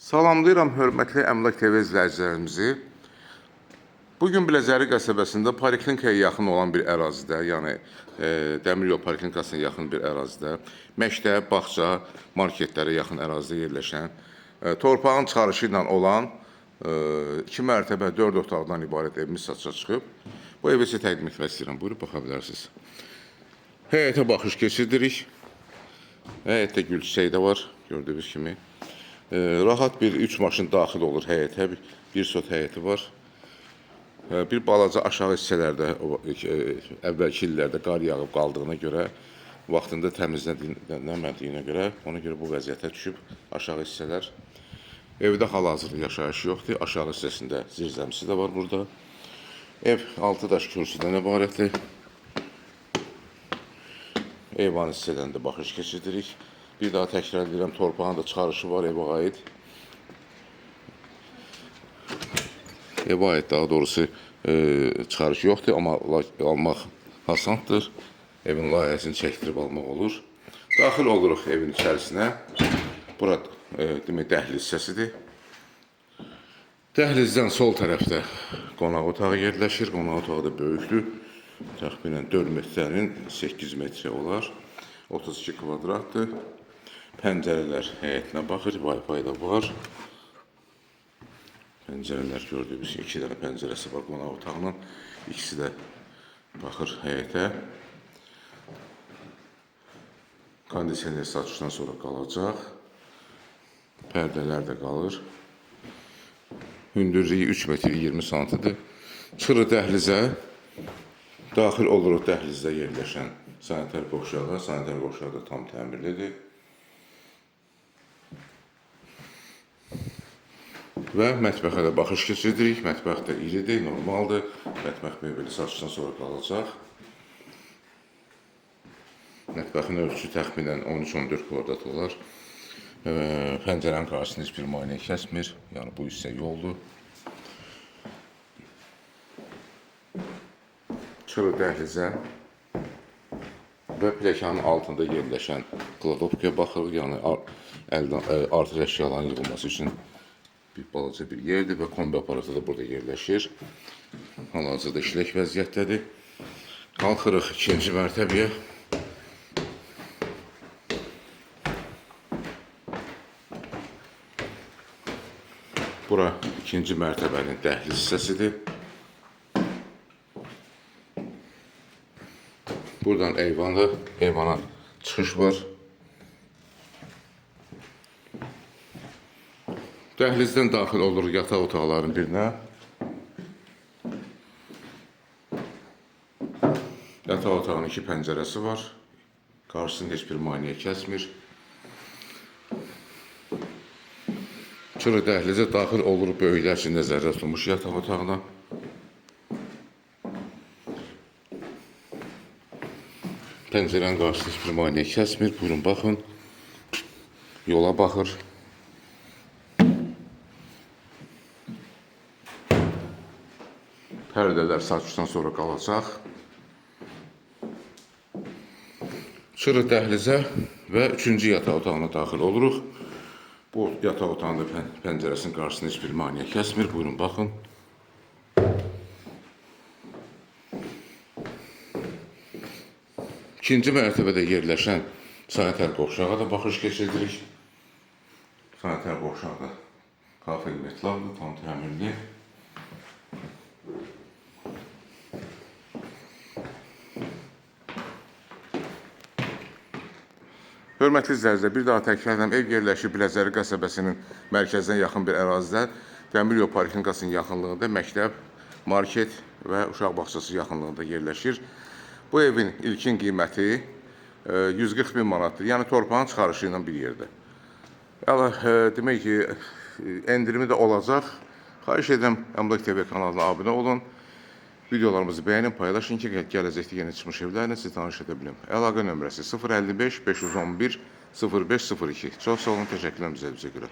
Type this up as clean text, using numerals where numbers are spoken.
Salamlayıram hörmətli Əmlak TV izləyicilərimizi. Bugün Biləcəri qəsəbəsində poliklinikaya yaxın olan bir ərazidə, yəni Dəmir yol poliklinikasına yaxın bir ərazidə, məktəb, bağça, marketlərə yaxın ərazidə yerləşən, torpağın çıxarışı ilə olan 2 mərtəbə 4 otaqdan ibarət evimiz satışa çıxıb. Bu evi sizə təqdim etmək istəyirəm. Buyurub baxa bilərsiniz. Həyətə baxış keçirdirik. Həyətdə gül çiçəyi də var, gördüyünüz kimi. Rahat bir 3 maşın daxil olur həyətə, bir sot həyəti var. Bir balaca aşağı hissələrdə, əvvəlki illərdə qar yağıb qaldığına görə, vaxtında təmizlənmədiyinə görə, ona görə bu vəziyyətə düşüb aşağı hissələr. Evdə hal-hazırda yaşayış yoxdur, aşağı hissəsində zirzəmisi də var burada. Ev 6 daş kürsüdən ibarətdir. Eyvan hissədən də baxış keçirdirik. Bir daha təkrar edirəm, torpağın da çıxarışı var evə aid. Evə aid daha doğrusu çıxarış yoxdur, amma almaq asandır. Evin layihəsini çəkdirib almaq olur. Daxil oluruq evin içərisinə. Bura demək dəhliz hissəsidir. Dəhlizdən sol tərəfdə qonaq otağı yerləşir. Qonaq otağı da böyükdür. Təxminən 4 metrənin 8 metrə olar. 32 kvadratdır. Pəncərələr həyətinə baxır, Wi-Fi da var. Pəncərələr gördüyünüz 2 dənə pəncərəsi var qonaq otağının. İkisi də baxır həyətə. Kondisioner satışdan sonra qalacaq. Pərdələr də qalır. Hündürlüyü 3 metr 20 santidir. Çıxırıq dəhlizə. Daxil oluruq dəhlizdə yerləşən sanitar qovşağa. Sanitar qovşağı da tam təmirlidir. Və mətbəxə də baxış keçirdirik. Mətbəx də iridir, normaldır. Mətbəx mebeli satışdan sonra qalacaq. Mətbəxin ölçüsü təxminən 13-14 kvadrat olar. Pəncərənin qarşısında heç bir maneə kəsmir. Yəni bu hissə yoldur. Çıxırıq dəhlizə və pləkanın altında yerləşən kladovkaya baxırıq. Yəni artıq əşyaların yığılması üçün bir balaca bir yerdir və kombi aparatı da burada yerləşir. Hal-hazırda işlək vəziyyətdədir. Qalxırıq ikinci mərtəbəyə. Bura ikinci mərtəbənin dəhliz hissəsidir. Buradan eyvana çıxış var. Dəhlizdən daxil oluruq yataq otaqlarının birinə. Yataq otağının 2 pəncərəsi var. Qarşısında heç bir maneə kəsmir. Çıxırıq dəhlizə daxil oluruq böyüklər üçün nəzərdə tutulmuş yataq otağına. Pəncərənin qarşısında heç bir maneə kəsmir. Buyurun baxın. Yola baxır. Pərdələr satışdan sonra qalacaq. Çıxırıq dəhlizə və 3-cü yataq otağına daxil oluruq. Bu yataq otağında pəncərəsinin qarşısında heç bir maneə kəsmir. Buyurun baxın. İkinci mərtəbədə yerləşən sanitar qovşağa da baxış keçirdirik. Sanitar qovşağı da kafel metlavdır, tam təmirli. Hörmətli izləyicilər, bir daha təkrar edirəm, ev yerləşir Biləcəri qəsəbəsinin mərkəzinə yaxın bir ərazidə, Dəmir yol poliklinikasının yaxınlığında məktəb, market və uşaq bağçası yaxınlığında yerləşir. Bu evin ilkin qiyməti 140 bin manatdır, yəni torpağın çıxarışı ilə bir yerdə. Demək ki, endirimi də olacaq. Xahiş edirəm, Əmlak TV kanalına abunə olun. Videolarımızı bəyənin, paylaşın ki, gələcəkdə yeni çıxmış evlərlə sizi tanış edə bilim. Əlaqə nömrəsi 055 511 0502. Çox sağ olun, təşəkkürlər bizə görə.